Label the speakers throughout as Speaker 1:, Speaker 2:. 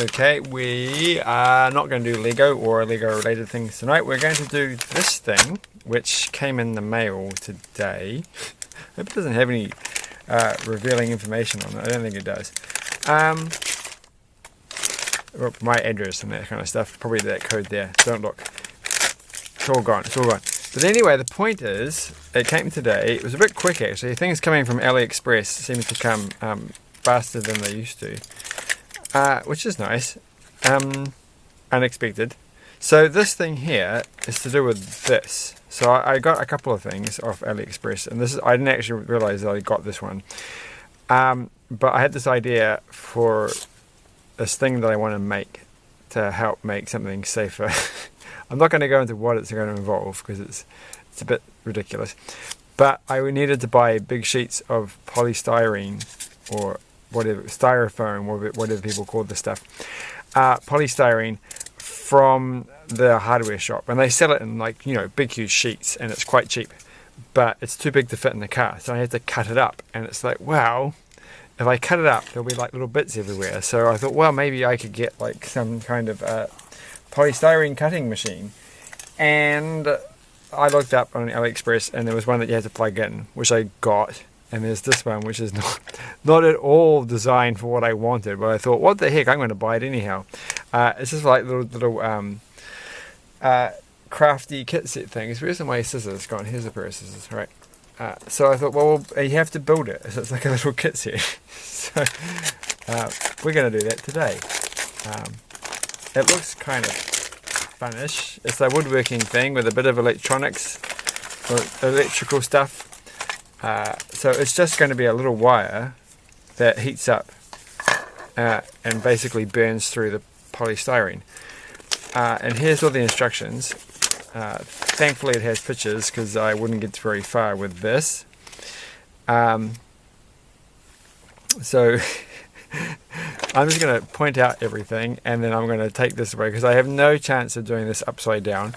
Speaker 1: Okay, we are not going to do Lego or Lego related things tonight. We're going to do this thing, which came in the mail today. I hope it doesn't have any revealing information on it. I don't think it does. My address and that kind of stuff. Probably that code there. Don't look. It's all gone. It's all gone. But anyway, the point is, it came today. It was a bit quick actually. Things coming from Aliexpress seem to come faster than they used to. Which is nice, unexpected. So this thing here is to do with this. So I got a couple of things off AliExpress, and this is, I didn't actually realize that I got this one. But I had this idea for this thing that I want to make to help make something safer. I'm not going to go into what it's going to involve because it's a bit ridiculous. But I needed to buy big sheets of polystyrene or whatever, styrofoam, whatever people call this stuff, polystyrene from the hardware shop, and they sell it in like, you know, big huge sheets, and it's quite cheap, but it's too big to fit in the car, so I had to cut it up, and it's like, wow, if I cut it up there'll be like little bits everywhere. So I thought, well, maybe I could get like some kind of polystyrene cutting machine, and I looked up on AliExpress and there was one that you had to plug in, which I got. And there's this one, which is not at all designed for what I wanted. But I thought, what the heck, I'm going to buy it anyhow. It's just like little crafty kit set things. Where's my scissors gone? Here's a pair of scissors, right? So I thought, well, you have to build it. So it's like a little kit set. So we're going to do that today. It looks kind of funish. It's a woodworking thing with a bit of electronics, or electrical stuff. So it's just going to be a little wire that heats up and basically burns through the polystyrene. And here's all the instructions. Thankfully it has pictures because I wouldn't get very far with this. So I'm just going to point out everything, and then I'm going to take this away because I have no chance of doing this upside down.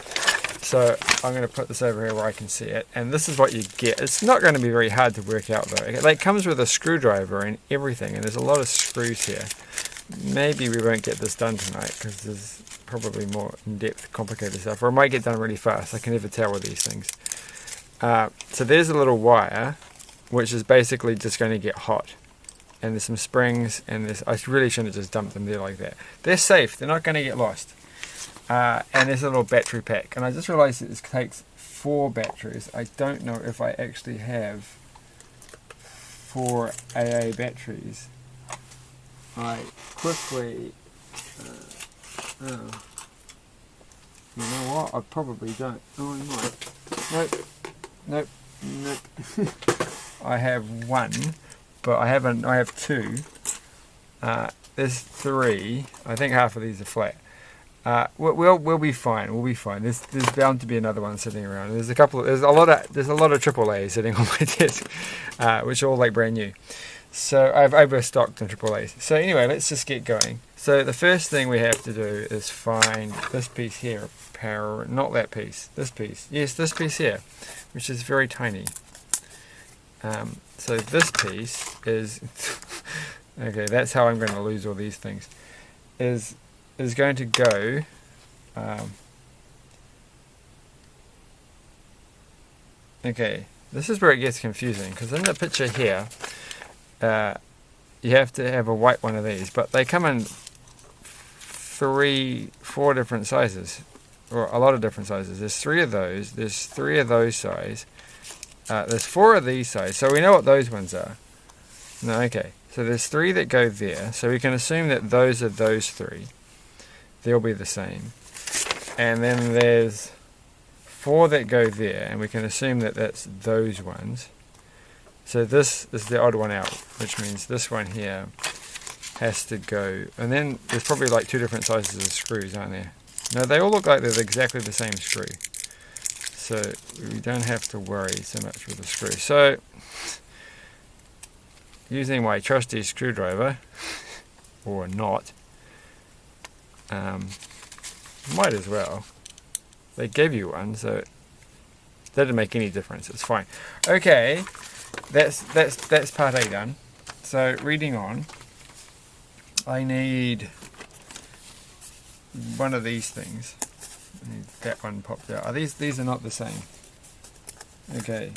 Speaker 1: So I'm going to put this over here where I can see it, and this is what you get. It's not going to be very hard to work out though. It comes with a screwdriver and everything, and there's a lot of screws here. Maybe we won't get this done tonight because there's probably more in-depth, complicated stuff, or it might get done really fast. I can never tell with these things. So there's a little wire, which is basically just going to get hot. And there's some springs, and I really shouldn't have just dumped them there like that. They're safe. They're not going to get lost. And there's a little battery pack, and I just realized that this takes 4 batteries. I don't know if I actually have 4 AA batteries. I quickly, you know what, I probably don't. Oh, I might. Nope. I have 1, but I have 2. There's 3. I think half of these are flat. We'll be fine. We'll be fine. There's bound to be another one sitting around. There's a lot of AAA sitting on my desk, which are all like brand new. So I've overstocked in AAAs. So anyway, let's just get going. So the first thing we have to do is find this piece here, not that piece. This piece. Yes, this piece here, which is very tiny. So this piece is okay. That's how I'm going to lose all these things. Is going to go okay, this is where it gets confusing, because in the picture here you have to have a white one of these, but they come in 4 different sizes, or a lot of different sizes. There's 3 of those, there's 3 of those size, there's 4 of these size, so we know what those ones are. No, okay, so there's 3 that go there, so we can assume that those are those 3. They'll be the same. And then there's 4 that go there, and we can assume that that's those ones. So this is the odd one out, which means this one here has to go. And then there's probably like 2 different sizes of screws, aren't there? No, they all look like they're exactly the same screw. So we don't have to worry so much with the screw. So using my trusty screwdriver, or not, might as well. They gave you one, so that didn't make any difference. It's fine. Okay, that's part A done. So reading on, I need one of these things. That one popped out. These are not the same. Okay.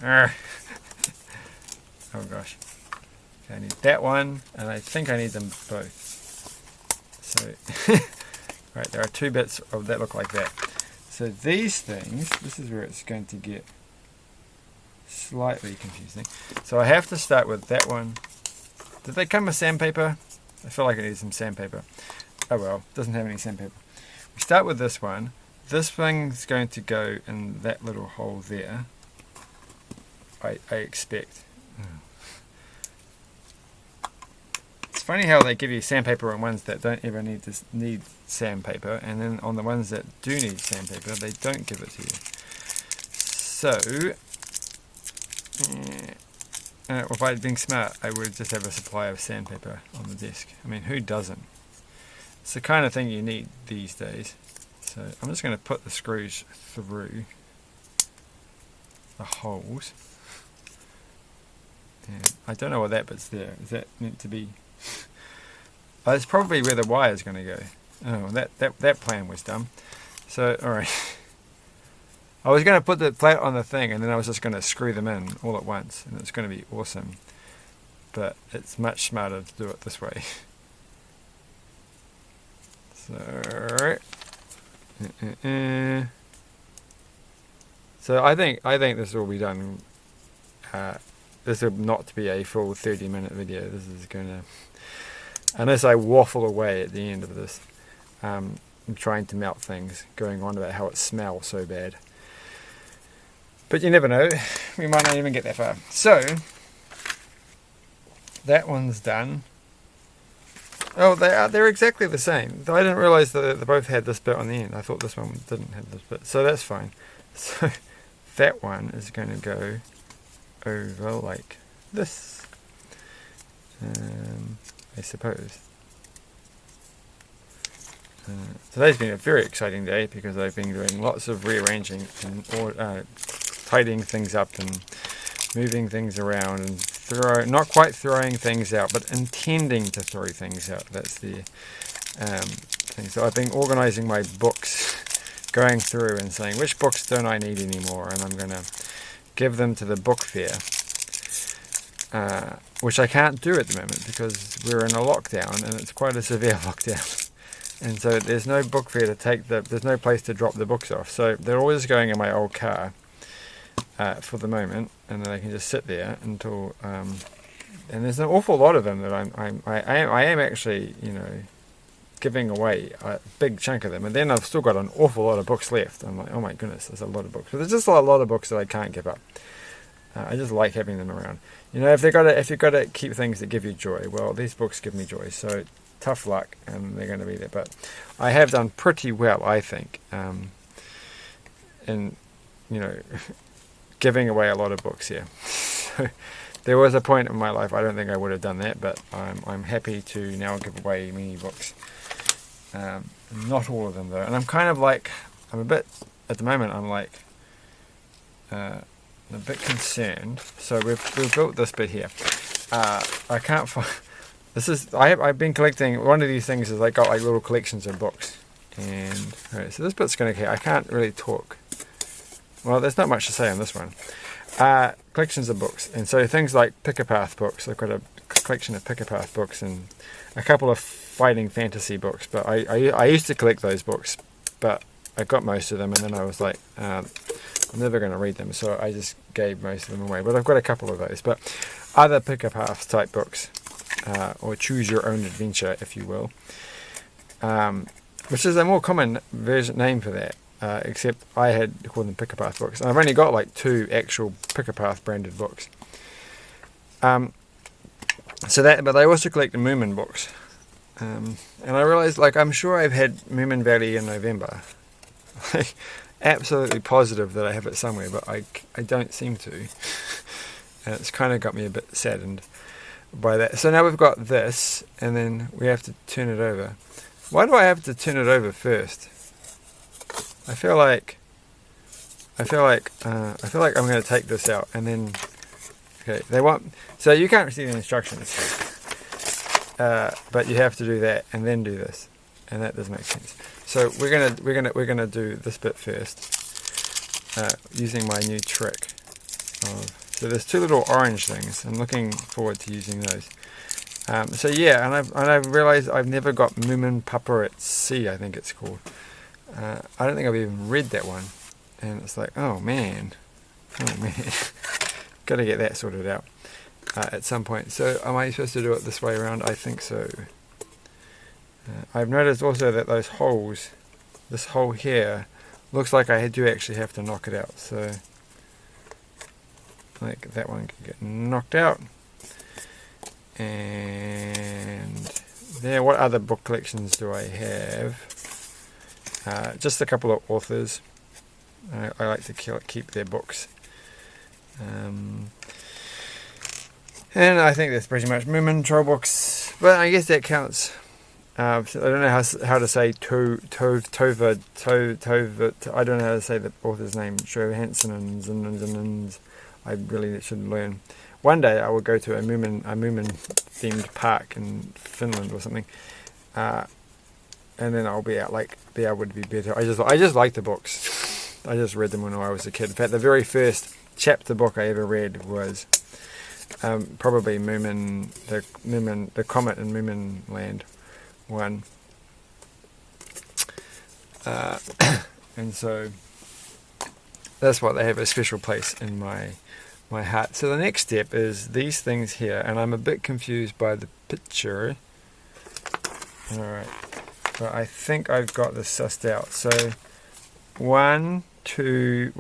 Speaker 1: Alright. Oh gosh. Okay, I need that one, and I think I need them both. So, right, there are two bits of that look like that. So these things, this is where it's going to get slightly confusing. So I have to start with that one. Did they come with sandpaper? I feel like I need some sandpaper. Oh well, doesn't have any sandpaper. We start with this one. This thing's going to go in that little hole there. I expect. It's funny how they give you sandpaper on ones that don't ever need sandpaper, and then on the ones that do need sandpaper, they don't give it to you. So, if I had been smart, I would just have a supply of sandpaper on the desk. I mean, who doesn't? It's the kind of thing you need these days. So I'm just going to put the screws through the holes. And I don't know what that bit's there. Is that meant to be? Oh, it's probably where the wire is going to go. Oh, that plan was dumb. So, alright. I was going to put the plate on the thing, and then I was just going to screw them in all at once, and it's going to be awesome. But it's much smarter to do it this way. So, so I think this will be done. This will not be a full 30-minute video. This is gonna, unless I waffle away at the end of this, I'm trying to melt things, going on about how it smells so bad. But you never know. We might not even get that far. So that one's done. Oh, they're exactly the same. I didn't realise that they both had this bit on the end. I thought this one didn't have this bit. So that's fine. So that one is going to go over like this. I suppose. Today's been a very exciting day because I've been doing lots of rearranging and tidying things up and moving things around and not quite throwing things out, but intending to throw things out. That's the thing. So I've been organising my books, going through and saying which books don't I need anymore, and I'm going to give them to the book fair, which I can't do at the moment because we're in a lockdown and it's quite a severe lockdown. And so there's no book fair to take there's no place to drop the books off. So they're always going in my old car for the moment, and then they can just sit there until. And there's an awful lot of them that I am actually, you know, giving away a big chunk of them, and then I've still got an awful lot of books left. I'm like, oh my goodness, there's a lot of books. But there's just a lot of books that I can't give up. I just like having them around. You know, if you've got to keep things that give you joy, well, these books give me joy. So tough luck, and they're going to be there. But I have done pretty well, I think, in, you know, giving away a lot of books here. So there was a point in my life I don't think I would have done that, but I'm happy to now give away many books. Not all of them though, and I'm kind of like, I'm a bit, at the moment I'm like a bit concerned. So we've built this bit here. I can't find, this is, I've been collecting, one of these things is I got like little collections of books, and alright, so this bit's going to, I can't really talk. Well, there's not much to say on this one. Collections of books, and so things like Pick-a-Path books. I've got a collection of Pick-a-Path books and a couple of fighting fantasy books, but I used to collect those books, but I got most of them, and then I was like, I'm never going to read them, so I just gave most of them away. But I've got a couple of those. But other Pick-a-Path type books, or choose your own adventure, if you will, which is a more common name for that. Except I had called them Pick-a-Path books, and I've only got like 2 actual Pick-a-Path branded books. So that, but I also collect the Moomin books, and I realised, like, I'm sure I've had Moomin Valley in November. Like, absolutely positive that I have it somewhere, but I don't seem to, and it's kind of got me a bit saddened by that. So now we've got this, and then we have to turn it over. Why do I have to turn it over first? I feel like I'm going to take this out, and then, okay, they want, so you can't see the instructions. but you have to do that and then do this, and that doesn't make sense. So we're gonna do this bit first, using my new trick. So there's two little orange things. I'm looking forward to using those. So yeah, and I've realised I've never got Moomin Papa at Sea, I think it's called. I don't think I've even read that one, and it's like, oh man, got to get that sorted out at some point. So am I supposed to do it this way around? I think so. I've noticed also that those holes, this hole here, looks like I do actually have to knock it out. So like that one can get knocked out. And there, what other book collections do I have? Just a couple of authors. I like to keep their books. And I think that's pretty much Moomin troll books, but I guess that counts. I don't know how to say Tova. I don't know how to say the author's name. Johansson and I really should learn. One day I will go to a Moomin themed park in Finland or something, and then I'll be able to be better. I just like the books. I just read them when I was a kid. In fact, the very first chapter book I ever read was probably the Comet in Moomin Land one, and so that's why they have a special place in my heart. So the next step is these things here, and I'm a bit confused by the picture. Alright, but I think I've got this sussed out. So 1, 2,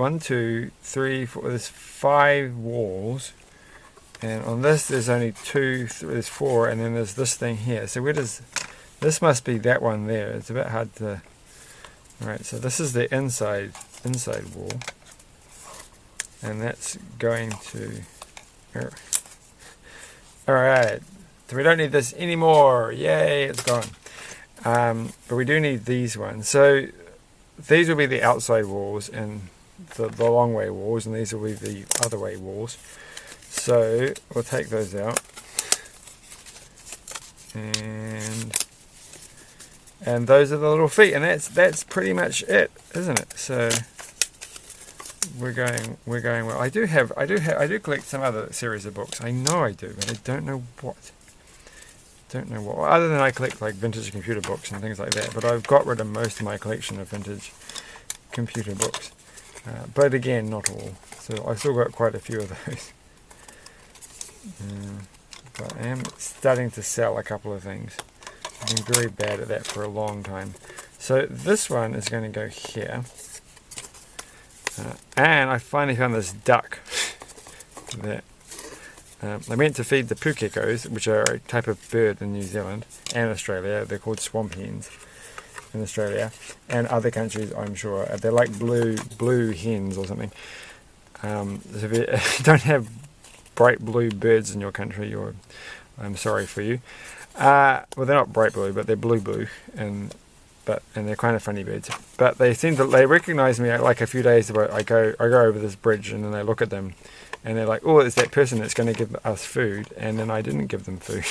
Speaker 1: 3, 4, there's 5 walls, and on this there's only 2, there's 4, and then there's this thing here. So where does this, must be that one there. It's a bit hard to. Alright, so this is the inside wall, and that's going to. Alright, so we don't need this anymore. Yay, it's gone. But we do need these ones. So these will be the outside walls and the long way walls, and these will be the other way walls. So we'll take those out, and those are the little feet, and that's pretty much it, isn't it? So we're going well. I do collect some other series of books. I know I do, but I don't know what. Other than I collect like vintage computer books and things like that. But I've got rid of most of my collection of vintage computer books. But again, not all. So I've still got quite a few of those. But I am starting to sell a couple of things. I've been very bad at that for a long time. So this one is going to go here. And I finally found this duck that I meant to feed the pukekos, which are a type of bird in New Zealand and Australia. They're called swamp hens in Australia and other countries, I'm sure. They're like blue hens or something. So if you don't have bright blue birds in your country, I'm sorry for you. Well, they're not bright blue, but they're blue, and they're kind of funny birds. But they recognise me like a few days ago. I go over this bridge, and then they look at them, and they're like, "Oh, it's that person that's going to give us food." And then I didn't give them food,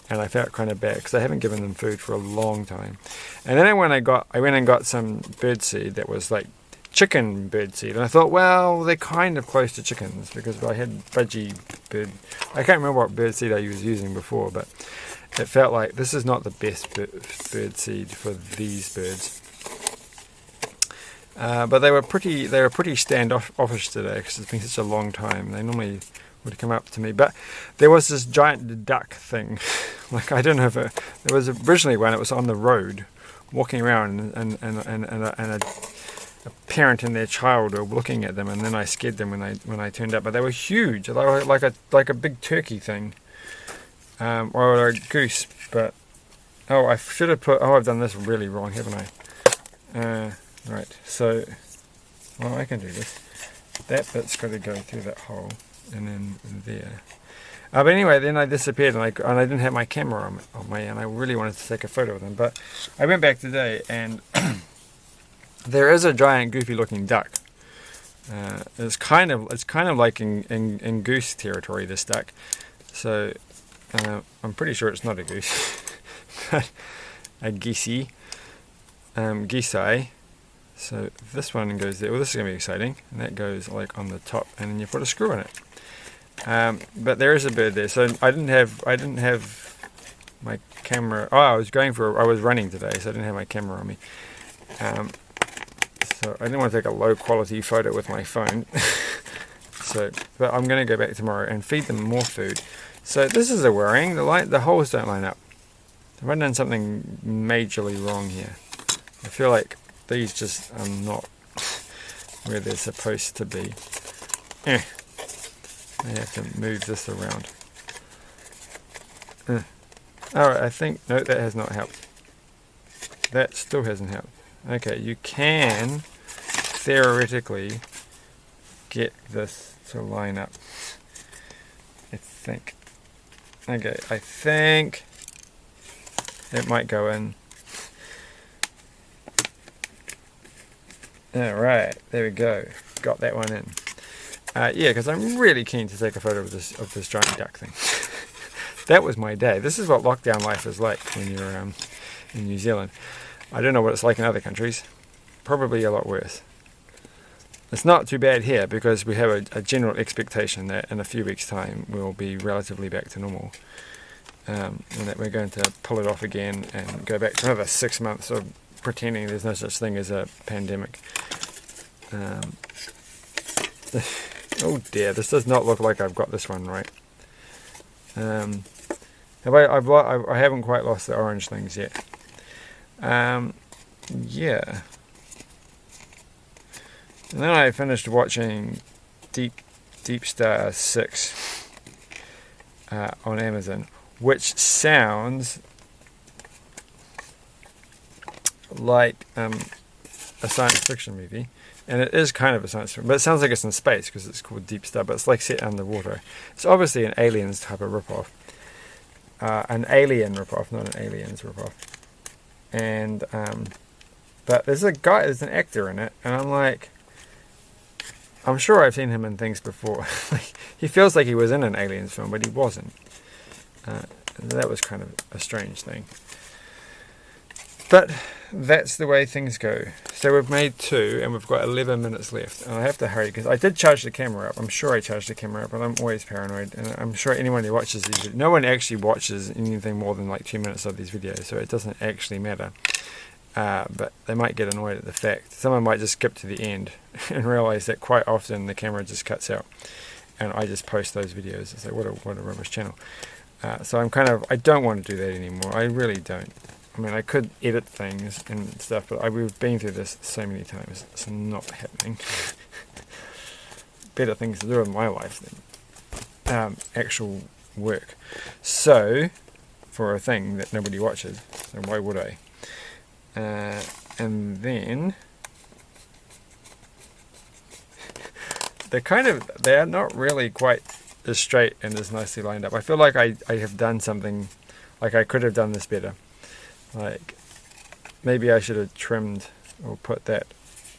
Speaker 1: and I felt kind of bad because I haven't given them food for a long time. And then I went and got some bird seed that was like chicken bird seed, and I thought, well, they're kind of close to chickens because I had budgie bird. I can't remember what bird seed I was using before, but it felt like this is not the best bird seed for these birds. But they were pretty standoffish today because it's been such a long time. They normally would come up to me, but there was this giant duck thing. Like, I don't know if there was originally one. It was on the road, walking around, and a parent and their child were looking at them, and then I scared them when I turned up. But they were huge. They were like a big turkey thing. Or a goose, but I should have put. I've done this really wrong, haven't I? Right. So, well, I can do this. That bit's got to go through that hole, and then there. But anyway, then I disappeared, and I didn't have my camera on me, and I really wanted to take a photo of them. But I went back today, and there is a giant, goofy-looking duck. It's kind of like in goose territory. This duck. So I'm pretty sure it's not a goose, but a geesey, geese eye. So this one goes there. Well, this is going to be exciting. And that goes like on the top, and then you put a screw in it. But there is a bird there. So I didn't have my camera. Oh, I was running today, so I didn't have my camera on me. So I didn't want to take a low quality photo with my phone. But I'm going to go back tomorrow and feed them more food. So this is a worrying. The holes don't line up. Have I done something majorly wrong here? I feel like these just are not where they're supposed to be. I have to move this around. Alright, I think, no, that has not helped. That still hasn't helped. Okay, you can theoretically get this to line up. I think. Okay, I think it might go in. Alright, there we go. Got that one in. Yeah, because I'm really keen to take a photo of this giant duck thing. That was my day. This is what lockdown life is like when you're in New Zealand. I don't know what it's like in other countries. Probably a lot worse. It's not too bad here because we have a general expectation that in a few weeks' time we'll be relatively back to normal. And that we're going to pull it off again and go back to another 6 months of pretending there's no such thing as a pandemic. Oh dear, this does not look like I've got this one right. I haven't quite lost the orange things yet. Yeah. And then I finished watching Deep Star 6 on Amazon, which sounds like a science fiction movie. And it is kind of a science fiction, but it sounds like it's in space because it's called Deep Star, but it's like set underwater. It's obviously an Aliens type of ripoff. An Alien ripoff, not an Aliens ripoff. And, but there's an actor in it, and I'm like, I'm sure I've seen him in things before. He feels like he was in an Aliens film, but he wasn't. That was kind of a strange thing. But that's the way things go. So we've made 2 and we've got 11 minutes left. And I have to hurry because I did charge the camera up. I'm sure I charged the camera up, but I'm always paranoid. And I'm sure anyone who watches these videos, no one actually watches anything more than like 2 minutes of these videos, so it doesn't actually matter. But they might get annoyed at the fact. Someone might just skip to the end and realize that quite often the camera just cuts out. And I just post those videos. It's like, what a rubbish channel. So I don't want to do that anymore. I really don't. I mean, I could edit things and stuff, but we've been through this so many times. It's not happening. Better things to do in my life than actual work. So, for a thing that nobody watches, so why would I? And then they are not really quite as straight and as nicely lined up. I feel like I have done something, like I could have done this better. Like, maybe I should have trimmed or put that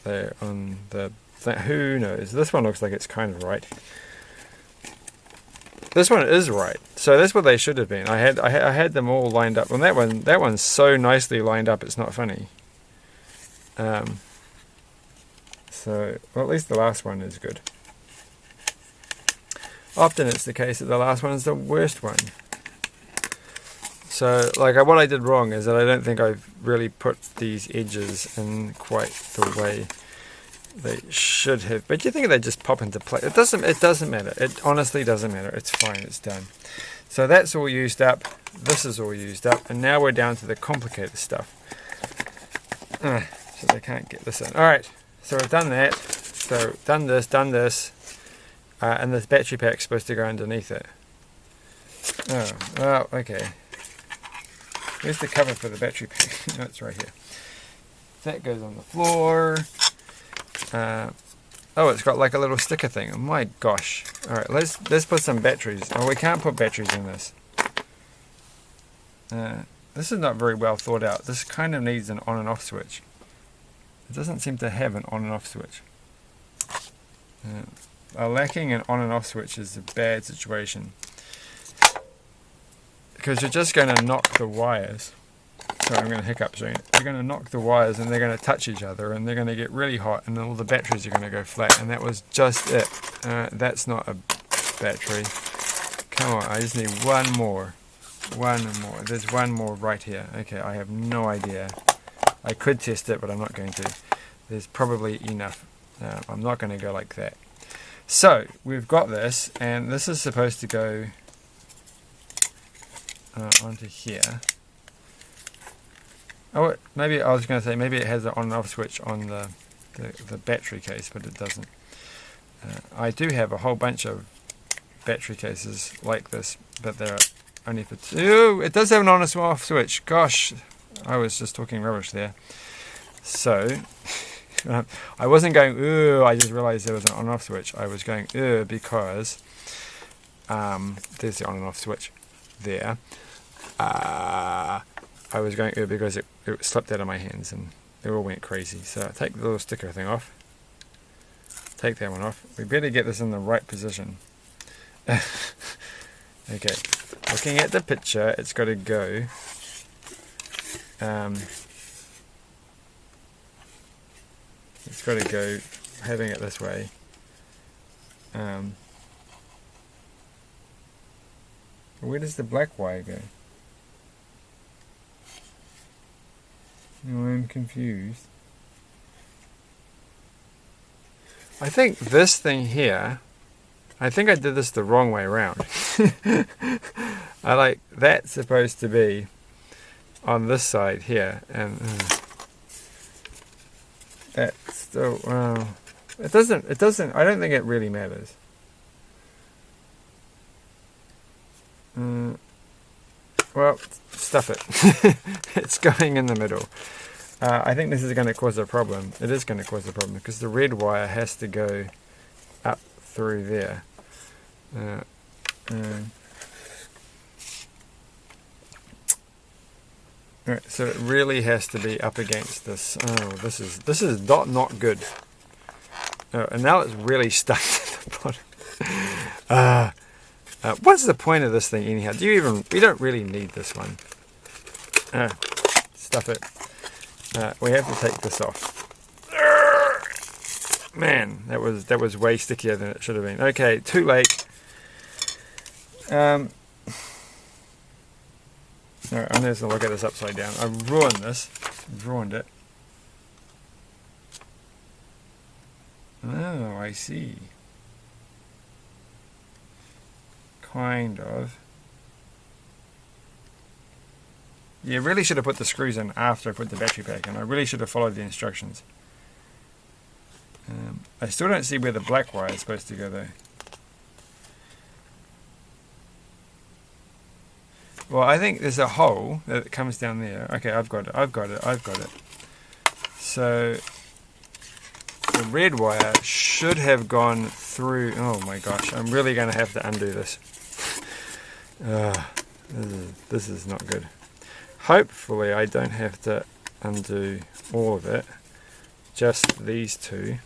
Speaker 1: there on the thing. Who knows? This one looks like it's kind of right. This one is right. So that's what they should have been. I had them all lined up. And that one's so nicely lined up, it's not funny. So, well, at least the last one is good. Often it's the case that the last one is the worst one. So, like, what I did wrong is that I don't think I've really put these edges in quite the way they should have. But you think they just pop into place. It doesn't matter. It honestly doesn't matter. It's fine. It's done. So that's all used up. This is all used up. And now we're down to the complicated stuff. So they can't get this in. Alright. So we've done that. So done this. And this battery pack's supposed to go underneath it. Oh, well, okay. Where's the cover for the battery pack? No, it's right here. That goes on the floor. Oh, it's got like a little sticker thing. Oh my gosh. Alright, let's put some batteries. Oh, we can't put batteries in this. This is not very well thought out. This kind of needs an on and off switch. It doesn't seem to have an on and off switch. Lacking an on and off switch is a bad situation. because you're just going to knock the wires. Sorry, I'm going to hiccup soon. You're going to knock the wires and they're going to touch each other and they're going to get really hot and all the batteries are going to go flat, and that was just it. That's not a battery. Come on, I just need one more. One more. There's one more right here. Okay, I have no idea. I could test it, but I'm not going to. There's probably enough. I'm not going to go like that. So, we've got this, and this is supposed to go onto here. Oh, maybe I was going to say maybe it has an on and off switch on the battery case, but it doesn't. I do have a whole bunch of battery cases like this, but they're only for two. It does have an on and off switch. Gosh, I was just talking rubbish there. So, I wasn't going, ooh, I just realized there was an on and off switch. I was going, ooh, because there's the on and off switch there. I was going, ooh, because it slipped out of my hands and it all went crazy. So take the little sticker thing off. Take that one off. We better get this in the right position. Okay, looking at the picture, it's got to go. It's got to go, having it this way. Where does the black wire go? No, I'm confused. I think this thing here, I think I did this the wrong way around. That's supposed to be on this side here, and that's still, it doesn't, I don't think it really matters. Well, stuff it. It's going in the middle. I think this is going to cause a problem. It is going to cause a problem because the red wire has to go up through there. Right, so it really has to be up against this. Oh, this is not good. Oh, and now it's really stuck to the bottom. What's the point of this thing anyhow? We don't really need this one. Stuff it. We have to take this off. Man, that was way stickier than it should have been. Okay, too late. Alright, I'm just going to look at this upside down. I've ruined this. I've ruined it. Oh, I see. Kind of. You really should have put the screws in after I put the battery pack in. I really should have followed the instructions. I still don't see where the black wire is supposed to go though. Well, I think there's a hole that comes down there. Okay, I've got it. So the red wire should have gone through. Oh my gosh, I'm really going to have to undo this. This is not good. Hopefully I don't have to undo all of it, just these two.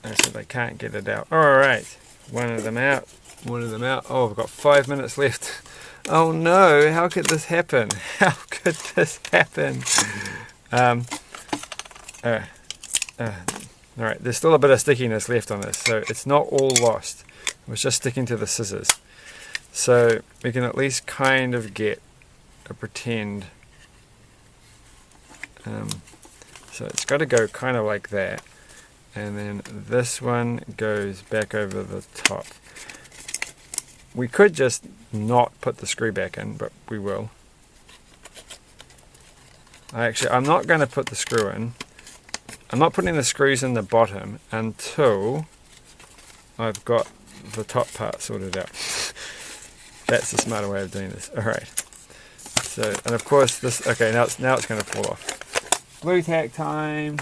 Speaker 1: I said I can't get it out. Alright, one of them out. Oh, I've got 5 minutes left. Oh no, how could this happen? How could this happen? Alright, there's still a bit of stickiness left on this, so it's not all lost. It was just sticking to the scissors. So we can at least kind of get a pretend. So it's got to go kind of like that. And then this one goes back over the top. We could just not put the screw back in, but we will. I'm not going to put the screw in. I'm not putting the screws in the bottom until I've got the top part sorted out. That's the smarter way of doing this. Alright. So, and of course this, okay, now it's going to fall off. Blue tack time.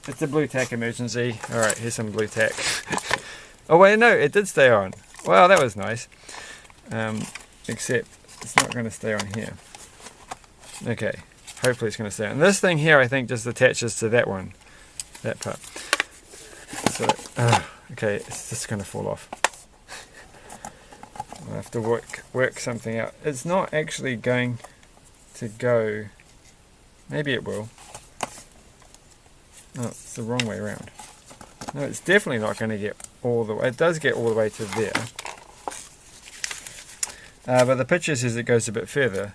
Speaker 1: It's a blue tack emergency. Alright, here's some blue tack. Oh wait, no, it did stay on. Wow, that was nice. except it's not going to stay on here. Okay, hopefully it's going to stay on. This thing here I think just attaches to that one, that part. So, okay, it's just going to fall off. I'll have to work something out. It's not actually going to go, maybe it will. No, it's the wrong way around. No, it's definitely not going to get all the way. It does get all the way to there. But the picture says it goes a bit further.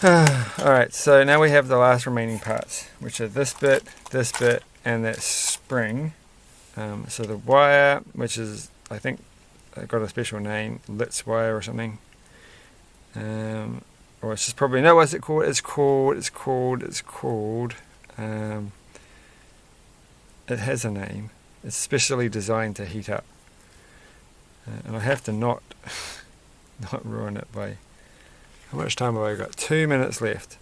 Speaker 1: Alright, so now we have the last remaining parts, which are this bit, and that spring. So the wire, which is, I think, got a special name, Litz wire or something. Or it's just probably, no, what's it called? It's called, it has a name. It's specially designed to heat up. And I have to not ruin it by, how much time have I got? 2 minutes left.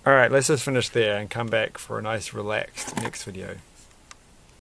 Speaker 1: Alright, let's just finish there and come back for a nice relaxed next video.